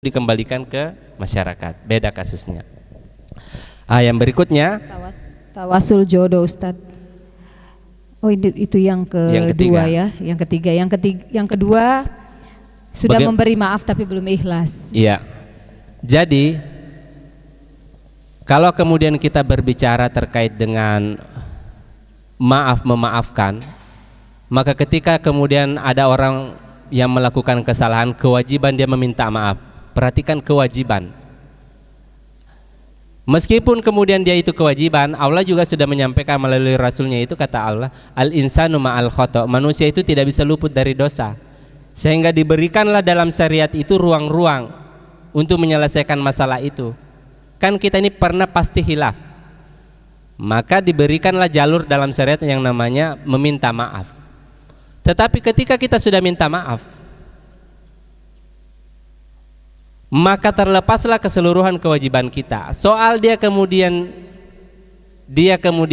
dikembalikan ke masyarakat. Beda kasusnya. Yang berikutnya tawasul jodoh, Ustadz. Oh, itu yang kedua ya. Yang kedua sudah memberi maaf tapi belum ikhlas. Iya. Jadi kalau kemudian kita berbicara terkait dengan maaf memaafkan, maka ketika kemudian ada orang yang melakukan kesalahan, kewajiban dia meminta maaf. Perhatikan kewajiban. Meskipun kemudian dia itu kewajiban, Allah juga sudah menyampaikan melalui Rasulnya itu, kata Allah, al-insanu ma'al khata', manusia itu tidak bisa luput dari dosa. Sehingga diberikanlah dalam syariat itu ruang-ruang untuk menyelesaikan masalah itu. Kan kita ini pernah pasti hilaf, maka diberikanlah jalur dalam syariat yang namanya meminta maaf. Tetapi ketika kita sudah minta maaf, maka terlepaslah keseluruhan kewajiban kita. Soal dia kemudian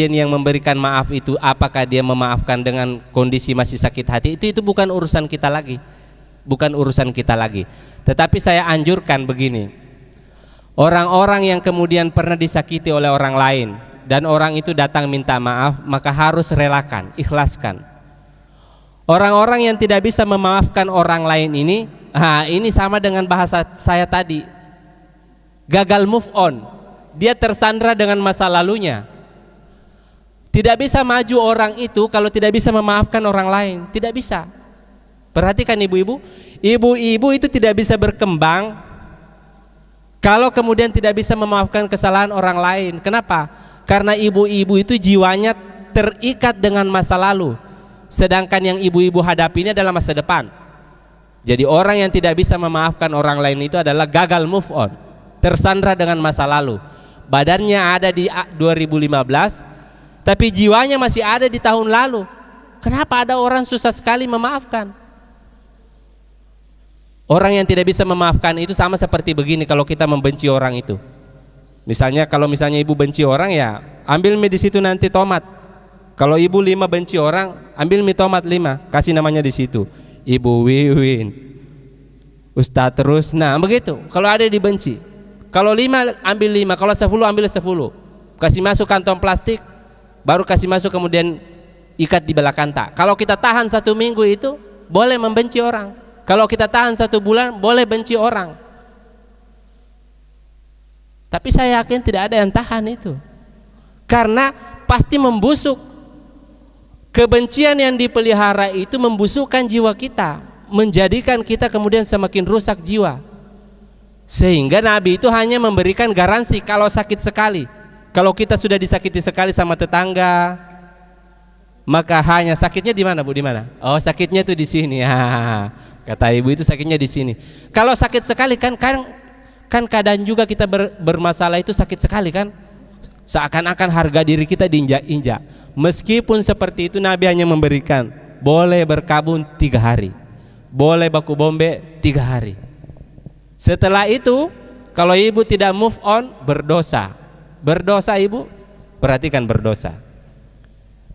yang memberikan maaf itu, apakah dia memaafkan dengan kondisi masih sakit hati, itu bukan urusan kita lagi. Bukan urusan kita lagi. Tetapi saya anjurkan begini, orang-orang yang kemudian pernah disakiti oleh orang lain dan orang itu datang minta maaf, maka harus relakan, ikhlaskan. Orang-orang yang tidak bisa memaafkan orang lain ini sama dengan bahasa saya tadi, gagal move on. Dia tersandra dengan masa lalunya. Tidak bisa maju orang itu kalau tidak bisa memaafkan orang lain. Tidak bisa. Perhatikan ibu-ibu, ibu-ibu itu tidak bisa berkembang kalau kemudian tidak bisa memaafkan kesalahan orang lain. Kenapa? Karena ibu-ibu itu jiwanya terikat dengan masa lalu, sedangkan yang ibu-ibu hadapi ini adalah masa depan. Jadi orang yang tidak bisa memaafkan orang lain itu adalah gagal move on, tersandra dengan masa lalu. Badannya ada di 2015, tapi jiwanya masih ada di tahun lalu. Kenapa ada orang susah sekali memaafkan? Orang yang tidak bisa memaafkan itu sama seperti begini, kalau kita membenci orang itu. Kalau misalnya ibu benci orang, ya ambil mie di situ nanti tomat. Kalau ibu 5 benci orang, ambil mie tomat 5, kasih namanya di situ. Ibu Wiwin, Ustadz Rusna, begitu. Kalau ada dibenci, kalau 5 ambil 5, kalau 10 ambil 10, kasih masuk kantong plastik, baru kasih masuk kemudian ikat di belakang tak. Kalau kita tahan 1 minggu itu boleh membenci orang. Kalau kita tahan 1 bulan boleh benci orang. Tapi saya yakin tidak ada yang tahan itu, karena pasti membusuk. Kebencian yang dipelihara itu membusukkan jiwa kita, menjadikan kita kemudian semakin rusak jiwa. Sehingga Nabi itu hanya memberikan garansi kalau sakit sekali. Kalau kita sudah disakiti sekali sama tetangga, maka hanya sakitnya di mana, Bu? Di mana? Oh, sakitnya tuh di sini. Kata ibu itu sakitnya di sini. Kalau sakit sekali kan kadang juga kita bermasalah itu sakit sekali kan? Seakan-akan harga diri kita diinjak-injak. Meskipun seperti itu, Nabi hanya memberikan boleh berkabung 3 hari, boleh baku bombe 3 hari. Setelah itu kalau ibu tidak move on, berdosa. Berdosa ibu, perhatikan berdosa.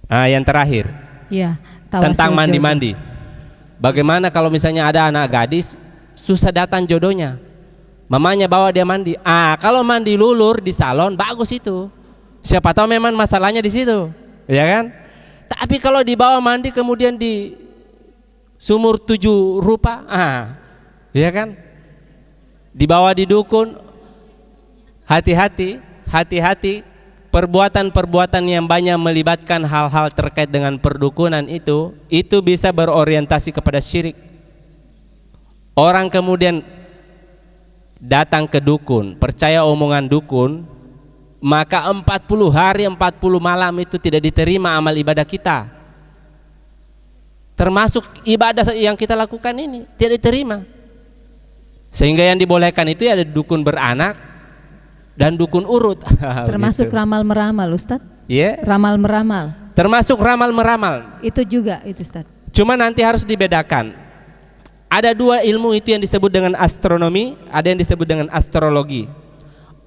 Yang terakhir ya, tentang mandi-mandi. Bagaimana kalau misalnya ada anak gadis susah datang jodohnya, mamanya bawa dia mandi. Kalau mandi lulur di salon bagus itu, siapa tahu memang masalahnya di situ, ya kan? Tapi kalau dibawa mandi kemudian di sumur 7 rupa, ya kan? Dibawa di dukun, hati-hati perbuatan-perbuatan yang banyak melibatkan hal-hal terkait dengan perdukunan itu bisa berorientasi kepada syirik. Orang kemudian datang ke dukun, percaya omongan dukun, maka 40 hari 40 malam itu tidak diterima amal ibadah kita, termasuk ibadah yang kita lakukan ini tidak diterima. Sehingga yang dibolehkan itu ada dukun beranak dan dukun urut. Termasuk gitu. Ramal meramal, Ustadz. Iya. Ramal meramal. Termasuk ramal meramal. Itu juga itu, Ustadz. Cuma nanti harus dibedakan. Ada 2 ilmu itu yang disebut dengan astronomi, ada yang disebut dengan astrologi.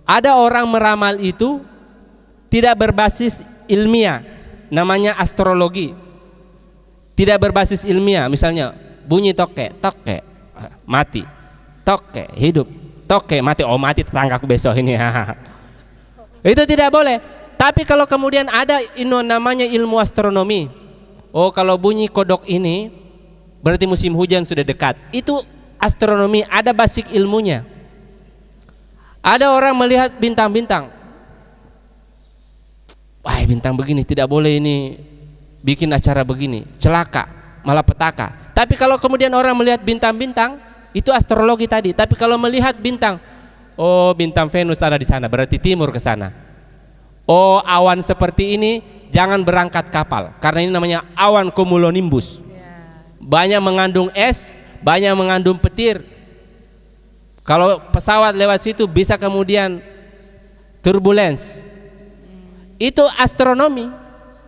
Ada orang meramal itu tidak berbasis ilmiah, namanya astrologi. Tidak berbasis ilmiah, misalnya bunyi toke, mati, toke, hidup. toke mati, oh mati tetanggaku besok ini. Itu tidak boleh. Tapi kalau kemudian ada namanya ilmu astronomi, oh kalau bunyi kodok ini berarti musim hujan sudah dekat. Itu astronomi, ada basic ilmunya. Ada orang melihat bintang-bintang, wah bintang begini tidak boleh ini bikin acara begini, celaka, malapetaka. Tapi kalau kemudian orang melihat bintang-bintang, itu astrologi tadi. Tapi kalau melihat bintang, oh bintang Venus ada di sana, berarti timur ke sana. Oh awan seperti ini jangan berangkat kapal, karena ini namanya awan cumulonimbus. Banyak mengandung es, banyak mengandung petir. Kalau pesawat lewat situ bisa kemudian turbulence. Itu astronomi.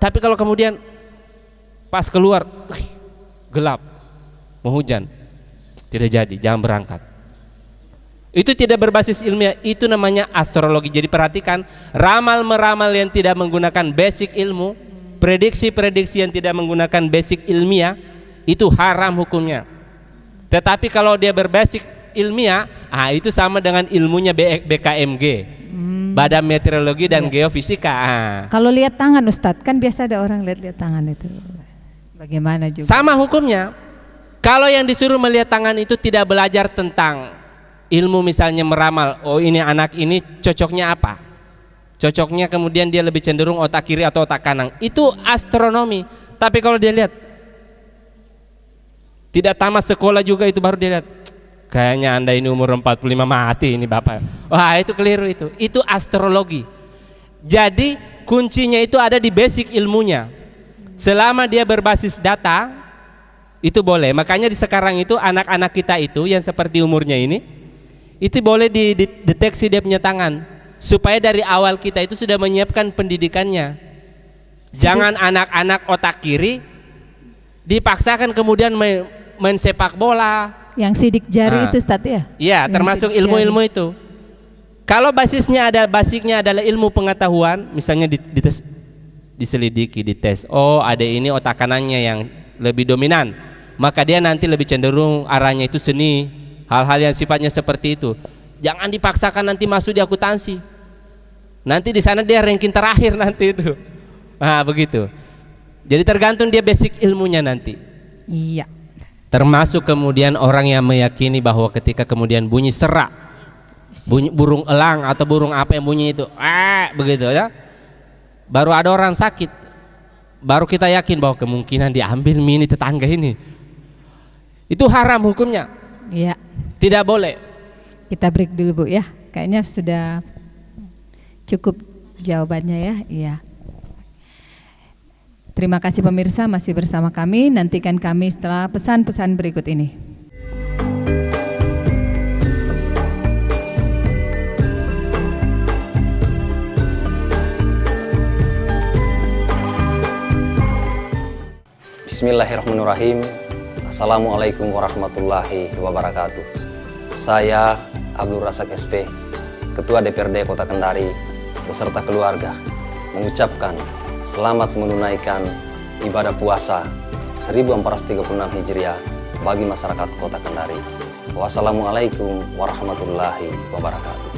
Tapi kalau kemudian pas keluar gelap, mau hujan, tidak jadi, jangan berangkat. Itu tidak berbasis ilmiah, itu namanya astrologi. Jadi perhatikan, ramal-meramal yang tidak menggunakan basic ilmu, prediksi-prediksi yang tidak menggunakan basic ilmiah, itu haram hukumnya. Tetapi kalau dia berbasis ilmiah, itu sama dengan ilmunya BKMG, Badan Meteorologi dan Geofisika. Kalau lihat tangan Ustadz, kan biasa ada orang lihat tangan itu, bagaimana juga? Sama hukumnya. Kalau yang disuruh melihat tangan itu tidak belajar tentang ilmu, misalnya meramal, oh ini anak ini cocoknya apa? Cocoknya kemudian dia lebih cenderung otak kiri atau otak kanan. Itu astronomi. Tapi kalau dia lihat tidak tamat sekolah juga, itu baru dia lihat, kayaknya Anda ini umur 45 mati ini Bapak. Wah itu keliru, itu astrologi. Jadi kuncinya itu ada di basic ilmunya. Selama dia berbasis data, itu boleh. Makanya di sekarang itu anak-anak kita itu yang seperti umurnya ini, itu boleh dideteksi dia punya tangan, supaya dari awal kita itu sudah menyiapkan pendidikannya. Jangan anak-anak otak kiri dipaksakan kemudian main sepak bola. Yang sidik jari itu Ustaz ya? Iya, termasuk ilmu-ilmu itu. Kalau basisnya adalah ilmu pengetahuan, misalnya dites, diselidiki, dites, oh ada ini otak kanannya yang lebih dominan, maka dia nanti lebih cenderung arahnya itu seni, hal-hal yang sifatnya seperti itu. Jangan dipaksakan nanti masuk di akuntansi, nanti di sana dia ranking terakhir nanti itu. Nah begitu. Jadi tergantung dia basic ilmunya nanti. Iya. Termasuk kemudian orang yang meyakini bahwa ketika kemudian bunyi serak, bunyi burung elang atau burung apa yang bunyi itu, begitu ya, baru ada orang sakit, baru kita yakin bahwa kemungkinan diambil mini tetangga ini. Itu haram hukumnya. Iya. Tidak boleh. Kita break dulu Bu ya. Kayaknya sudah cukup jawabannya ya. Iya. Terima kasih pemirsa masih bersama kami. Nantikan kami setelah pesan-pesan berikut ini. Bismillahirrahmanirrahim. Assalamualaikum warahmatullahi wabarakatuh. Saya Abdul Razak SP, Ketua DPRD Kota Kendari beserta keluarga mengucapkan selamat menunaikan ibadah puasa 1436 Hijriah bagi masyarakat Kota Kendari. Wassalamualaikum warahmatullahi wabarakatuh.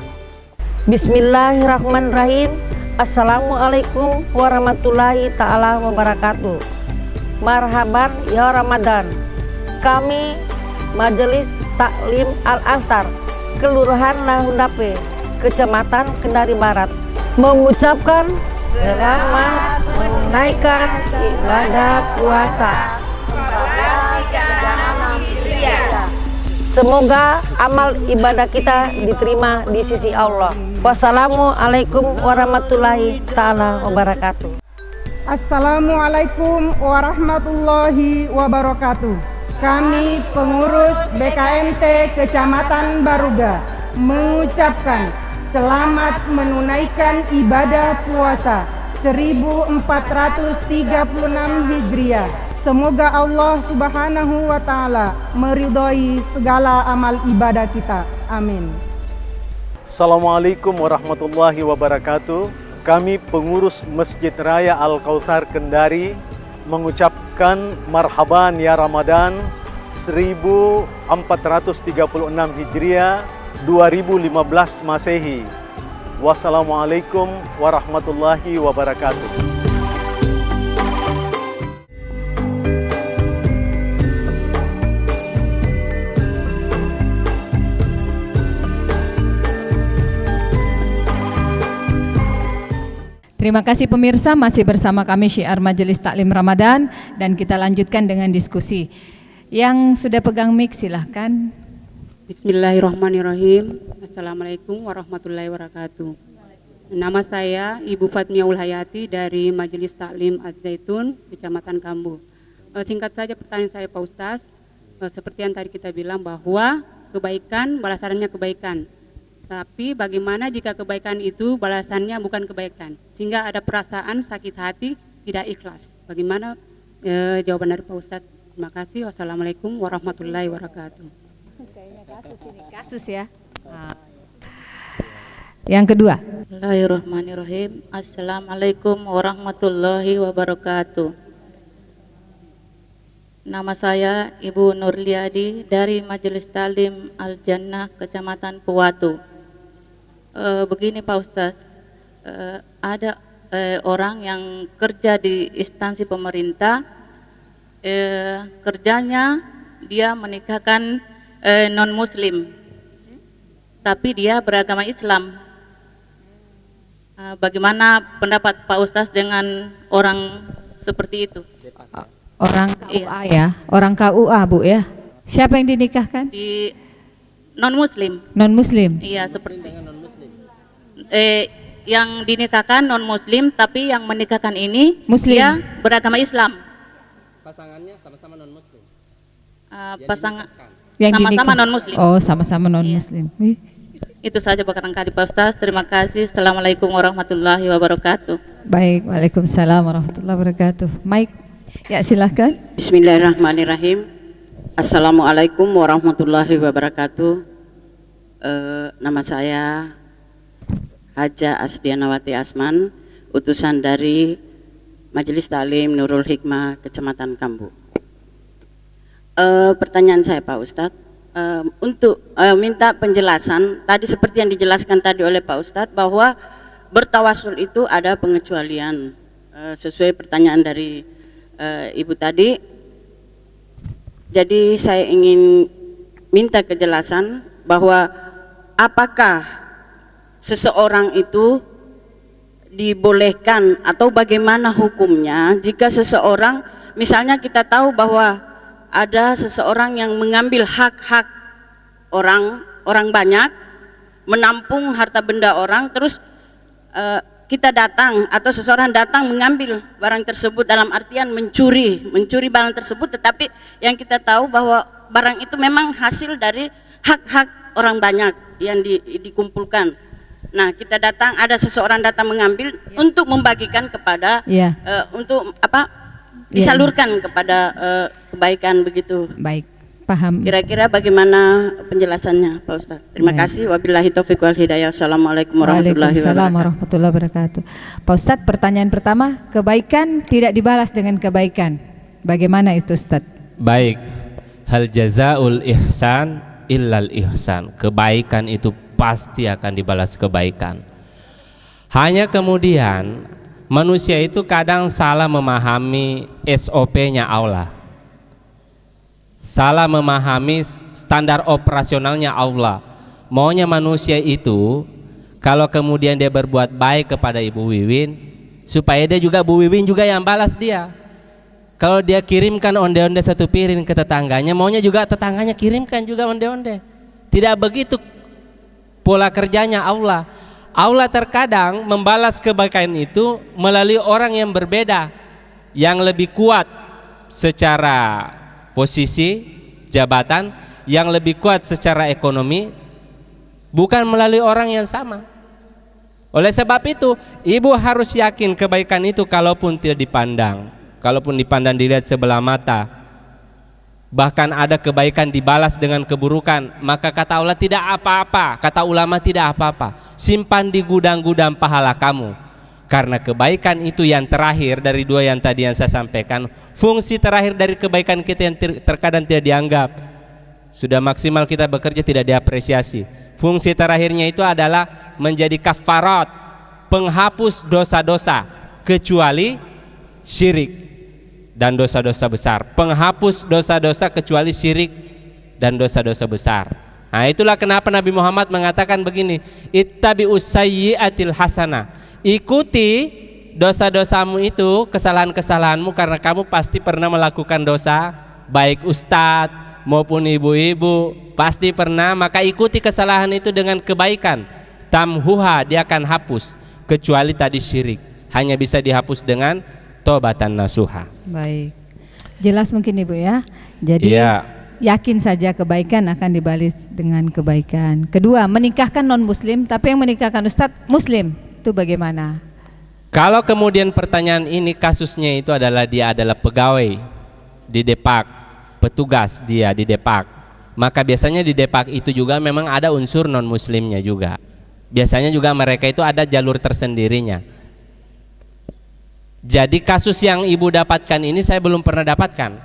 Bismillahirrahmanirrahim. Assalamualaikum warahmatullahi ta'ala wabarakatuh. Marhaban ya Ramadan. Kami Majelis Taklim Al-Ansar Kelurahan Nahundape, Kecamatan Kendari Barat, mengucapkan selamat menunaikan ibadah puasa 1436 Hijriah. Semoga amal ibadah kita diterima di sisi Allah. Wassalamualaikum warahmatullahi ta'ala wabarakatuh. Assalamualaikum warahmatullahi wabarakatuh. Kami pengurus BKMT Kecamatan Baruga mengucapkan selamat menunaikan ibadah puasa 1436 Hijriah. Semoga Allah Subhanahu wa Ta'ala meridhoi segala amal ibadah kita. Amin. Assalamualaikum warahmatullahi wabarakatuh. Kami pengurus Masjid Raya Al-Kautsar Kendari mengucapkan marhaban ya Ramadan 1436 Hijriah 2015 Masehi. Wassalamualaikum warahmatullahi wabarakatuh. Terima kasih pemirsa, masih bersama kami Syiar Majelis Taklim Ramadan dan kita lanjutkan dengan diskusi. Yang sudah pegang mic silahkan. Bismillahirrahmanirrahim. Assalamualaikum warahmatullahi wabarakatuh. Nama saya Ibu Fatmiaul Hayati dari Majelis Taklim Az-Zaitun, Kecamatan Kambu. Singkat saja pertanyaan saya Pak Ustaz, seperti yang tadi kita bilang bahwa kebaikan balasannya kebaikan. Tapi bagaimana jika kebaikan itu balasannya bukan kebaikan, sehingga ada perasaan sakit hati, tidak ikhlas. Bagaimana jawaban dari Pak Ustaz? Terima kasih. Wassalamualaikum warahmatullahi wabarakatuh. Kayaknya kasus ini, kasus ya. Yang kedua. Bismillahirrahmanirrahim. Assalamualaikum warahmatullahi wabarakatuh. Nama saya Ibu Nurliadi dari Majelis Taklim Al-Jannah, Kecamatan Puwatu. Begini Pak Ustaz, ada orang yang kerja di instansi pemerintah, kerjanya dia menikahkan non-muslim, tapi dia beragama Islam. Bagaimana pendapat Pak Ustaz dengan orang seperti itu? Orang KUA ya, orang KUA Bu ya. Siapa yang dinikahkan? Di non-muslim. Non-muslim. Iya seperti. Yang dinikahkan non-muslim, tapi yang menikahkan ini Muslim. Dia beragama Islam. Pasangannya sama-sama non-muslim. Pasangan yang sama-sama non-muslim. Oh, sama-sama non-muslim. Iya. Itu saja barangkali Pak Ustaz. Terima kasih. Assalamualaikum warahmatullahi wabarakatuh. Baik, waalaikumsalam warahmatullahi wabarakatuh. Mike, ya silakan. Bismillahirrahmanirrahim. Assalamualaikum warahmatullahi wabarakatuh. Nama saya Haja Asdianawati Asman, utusan dari Majelis Taklim Nurul Hikmah, Kecamatan Kambu. Pertanyaan saya Pak Ustadz, untuk minta penjelasan, tadi seperti yang dijelaskan tadi oleh Pak Ustadz, bahwa bertawasul itu ada pengecualian, sesuai pertanyaan dari Ibu tadi. Jadi saya ingin minta kejelasan bahwa apakah seseorang itu dibolehkan atau bagaimana hukumnya jika seseorang, misalnya kita tahu bahwa ada seseorang yang mengambil hak-hak orang banyak, menampung harta benda orang, terus kita datang atau seseorang datang mengambil barang tersebut, dalam artian mencuri barang tersebut, tetapi yang kita tahu bahwa barang itu memang hasil dari hak-hak orang banyak yang dikumpulkan. Nah, kita datang, ada seseorang datang mengambil untuk membagikan kepada untuk apa? Disalurkan kepada kebaikan begitu. Baik, paham. Kira-kira bagaimana penjelasannya Pak Ustaz? Terima kasih. Wabillahi taufiq wal hidayah. Assalamualaikum warahmatullahi wabarakatuh. Pak Ustaz, pertanyaan pertama, kebaikan tidak dibalas dengan kebaikan. Bagaimana itu Ustaz? Baik. Hal jazaul ihsan illal ihsan. Kebaikan itu pasti akan dibalas kebaikan. Hanya kemudian manusia itu kadang salah memahami SOP-nya Allah, salah memahami standar operasionalnya Allah. Maunya manusia itu kalau kemudian dia berbuat baik kepada Ibu Wiwin, supaya dia juga Bu Wiwin juga yang balas dia. Kalau dia kirimkan onde-onde satu piring ke tetangganya, maunya juga tetangganya kirimkan juga onde-onde. Tidak begitu pola kerjanya Allah. Allah terkadang membalas kebaikan itu melalui orang yang berbeda, yang lebih kuat secara posisi, jabatan, yang lebih kuat secara ekonomi, bukan melalui orang yang sama. Oleh sebab itu, ibu harus yakin kebaikan itu kalaupun tidak dipandang, kalaupun dipandang dilihat sebelah mata, bahkan ada kebaikan dibalas dengan keburukan, maka kata Allah tidak apa-apa, kata ulama tidak apa-apa, simpan di gudang-gudang pahala kamu, karena kebaikan itu yang terakhir dari dua yang tadi yang saya sampaikan. Fungsi terakhir dari kebaikan kita yang terkadang tidak dianggap, sudah maksimal kita bekerja tidak diapresiasi. Fungsi terakhirnya itu adalah menjadi kafarat, penghapus dosa-dosa kecuali syirik dan dosa-dosa besar. Penghapus dosa-dosa kecuali syirik dan dosa-dosa besar. Nah, itulah kenapa Nabi Muhammad mengatakan begini, ittabi'us sayyi'atil hasanah. Ikuti dosa-dosamu itu, kesalahan-kesalahanmu, karena kamu pasti pernah melakukan dosa, baik ustadz maupun ibu-ibu pasti pernah, maka ikuti kesalahan itu dengan kebaikan. Tamhuha, dia akan hapus, kecuali tadi syirik, hanya bisa dihapus dengan tobatan nasuha. Baik, jelas mungkin Ibu ya. Jadi yakin saja kebaikan akan dibalas dengan kebaikan. Kedua, menikahkan non muslim tapi yang menikahkan ustadz muslim, itu bagaimana? Kalau kemudian pertanyaan ini kasusnya itu adalah dia adalah pegawai di Depak, petugas dia di Depak, maka biasanya di Depak itu juga memang ada unsur non muslimnya juga. Biasanya juga mereka itu ada jalur tersendirinya. Jadi kasus yang ibu dapatkan ini saya belum pernah dapatkan.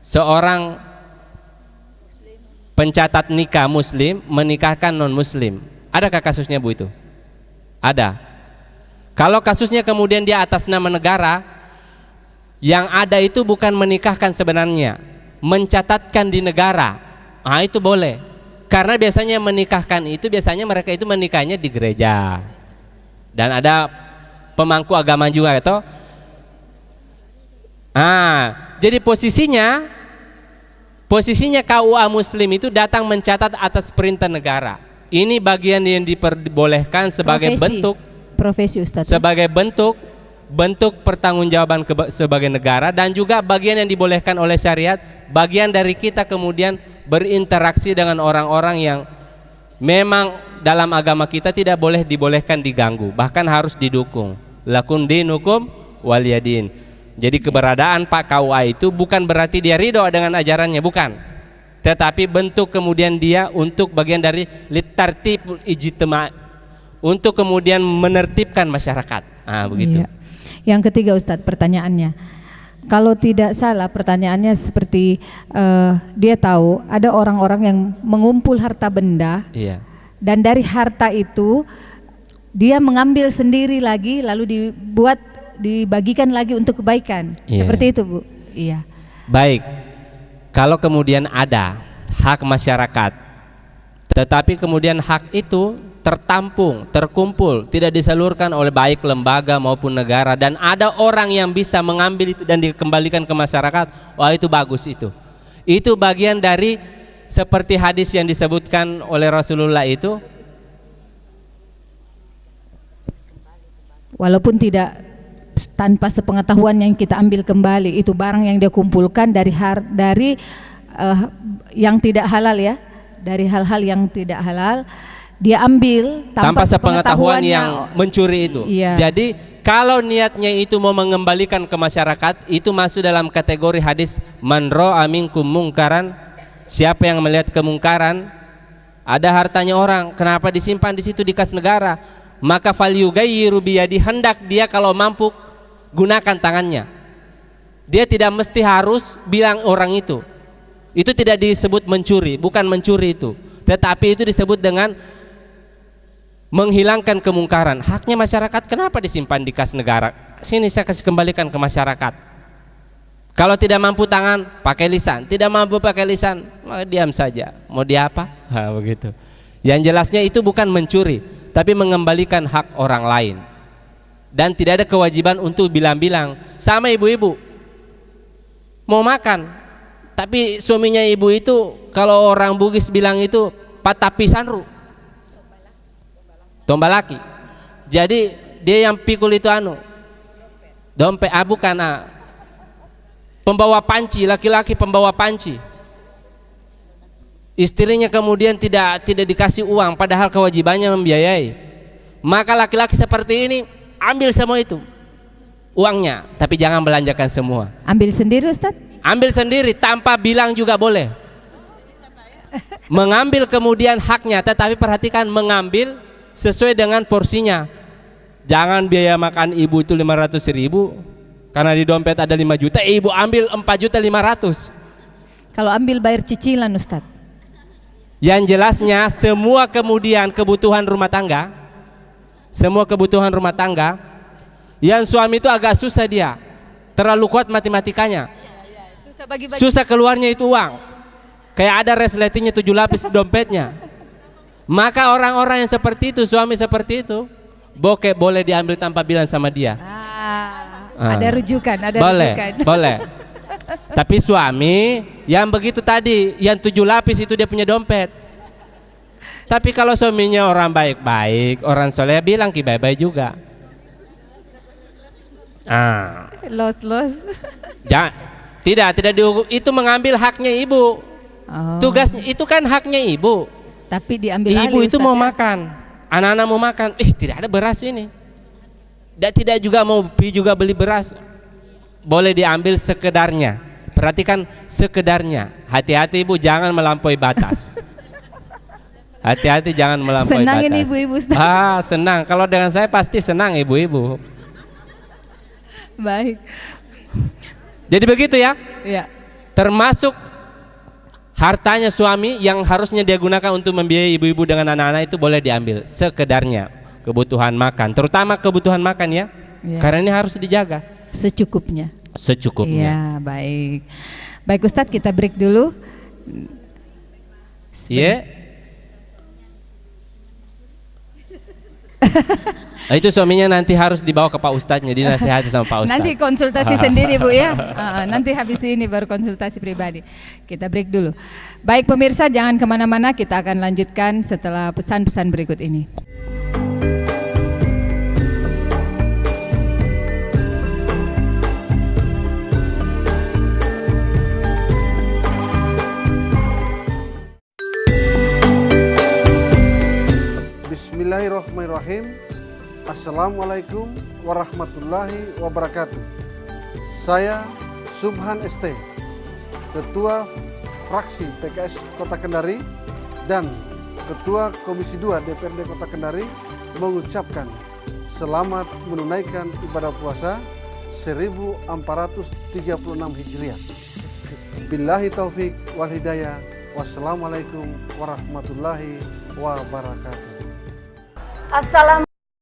Seorang pencatat nikah muslim menikahkan non muslim. Adakah kasusnya Bu itu? Ada. Kalau kasusnya kemudian dia atas nama negara, yang ada itu bukan menikahkan sebenarnya, mencatatkan di negara. Ah, itu boleh. Karena biasanya menikahkan itu biasanya mereka itu menikahnya di gereja. Dan ada pemangku agama juga itu. Jadi posisinya KUA muslim itu datang mencatat atas perintah negara. Ini bagian yang diperbolehkan sebagai profesi Ustaz, sebagai bentuk pertanggungjawaban sebagai negara, dan juga bagian yang dibolehkan oleh syariat, bagian dari kita kemudian berinteraksi dengan orang-orang yang memang dalam agama kita tidak boleh dibolehkan diganggu, bahkan harus didukung. Lakum dinukum waliyadin. Jadi keberadaan Pak KUA itu bukan berarti dia ridho dengan ajarannya, bukan. Tetapi bentuk kemudian dia untuk bagian dari litartibul ijtima', untuk kemudian menertibkan masyarakat. Begitu. Iya. Yang ketiga Ustadz, pertanyaannya, kalau tidak salah pertanyaannya seperti dia tahu ada orang-orang yang mengumpul harta benda, dan dari harta itu dia mengambil sendiri lagi lalu dibagikan lagi untuk kebaikan, seperti itu Bu. Iya. Baik, kalau kemudian ada hak masyarakat, tetapi kemudian hak itu tertampung, terkumpul, tidak disalurkan oleh baik lembaga maupun negara, dan ada orang yang bisa mengambil itu dan dikembalikan ke masyarakat, wah itu bagus itu. Itu bagian dari seperti hadis yang disebutkan oleh Rasulullah itu, walaupun tidak tanpa sepengetahuan yang kita ambil kembali, itu barang yang dia kumpulkan dari yang tidak halal ya, dari hal-hal yang tidak halal dia ambil tanpa sepengetahuan yang mencuri itu. Jadi kalau niatnya itu mau mengembalikan ke masyarakat, itu masuk dalam kategori hadis man ra'a minkum mungkaran, siapa yang melihat kemungkaran, ada hartanya orang, kenapa disimpan di situ di kas negara, maka falyughayyiru biyadi, hendak dia kalau mampu gunakan tangannya. Dia tidak mesti harus bilang orang itu tidak disebut mencuri, bukan mencuri itu, tetapi itu disebut dengan menghilangkan kemungkaran. Haknya masyarakat, kenapa disimpan di kas negara? Sini saya kasih kembalikan ke masyarakat. Kalau tidak mampu tangan, pakai lisan. Tidak mampu pakai lisan, maka diam saja. Mau dia apa? Begitu. Yang jelasnya itu bukan mencuri, tapi mengembalikan hak orang lain. Dan tidak ada kewajiban untuk bilang-bilang. Sama ibu-ibu mau makan, tapi suaminya ibu itu kalau orang Bugis bilang itu patapi sanru, domba laki. Jadi dia yang pikul itu dompet, bukan pembawa panci, laki-laki pembawa panci. Istrinya kemudian tidak dikasih uang, padahal kewajibannya membiayai. Maka laki-laki seperti ini ambil semua itu uangnya, tapi jangan belanjakan semua. Ambil sendiri Ustadz? Ambil sendiri tanpa bilang juga boleh. Mengambil kemudian haknya, tetapi perhatikan mengambil sesuai dengan porsinya. Jangan biaya makan ibu itu 500.000 karena di dompet ada 5 juta, ibu ambil 4.500.000. Kalau ambil bayar cicilan Ustadz? Yang jelasnya semua kemudian kebutuhan rumah tangga, yang suami itu agak susah, dia terlalu kuat matematikanya, susah keluarnya itu uang, kayak ada resletingnya 7 lapis dompetnya. Maka orang-orang yang seperti itu, suami seperti itu, bokeh boleh diambil tanpa bilang sama dia. Ada rujukan, boleh. Tapi suami yang begitu tadi, yang 7 lapis itu dia punya dompet. Tapi kalau suaminya orang baik-baik, orang soleh, bilang ki bye-bye juga. Los. Tidak dihukum. Itu mengambil haknya ibu. Tugasnya itu kan haknya ibu. Tapi diambil ibu itu mau makan, anak-anak mau makan. Tidak ada beras ini. Tidak juga mau juga beli beras. Boleh diambil sekedarnya. Perhatikan sekedarnya. Hati-hati ibu, jangan melampaui batas. Hati-hati jangan melampaui batas. Senang ini ibu-ibu. Senang. Kalau dengan saya pasti senang ibu-ibu. Baik. Jadi begitu ya. Ya. Termasuk hartanya suami yang harusnya dia gunakan untuk membiayai ibu-ibu dengan anak-anak itu boleh diambil sekedarnya. Kebutuhan makan, terutama kebutuhan makan ya. Karena ini harus dijaga. Secukupnya. Ya, baik. Baik Ustadz, kita break dulu. Itu suaminya nanti harus dibawa ke Pak Ustadznya, dinasihati sama Pak Ustadz. Nanti konsultasi sendiri Bu ya. Nanti habis ini baru konsultasi pribadi. Kita break dulu. Baik pemirsa, jangan kemana-mana, kita akan lanjutkan setelah pesan-pesan berikut ini. Bismillahirrahmanirrahim. Assalamualaikum warahmatullahi wabarakatuh. Saya Subhan ST, Ketua Fraksi PKS Kota Kendari dan Ketua Komisi 2 DPRD Kota Kendari mengucapkan selamat menunaikan ibadah puasa 1436 Hijriah. Billahi taufik wal hidayah. Wassalamualaikum warahmatullahi wabarakatuh. Assalamualaikum.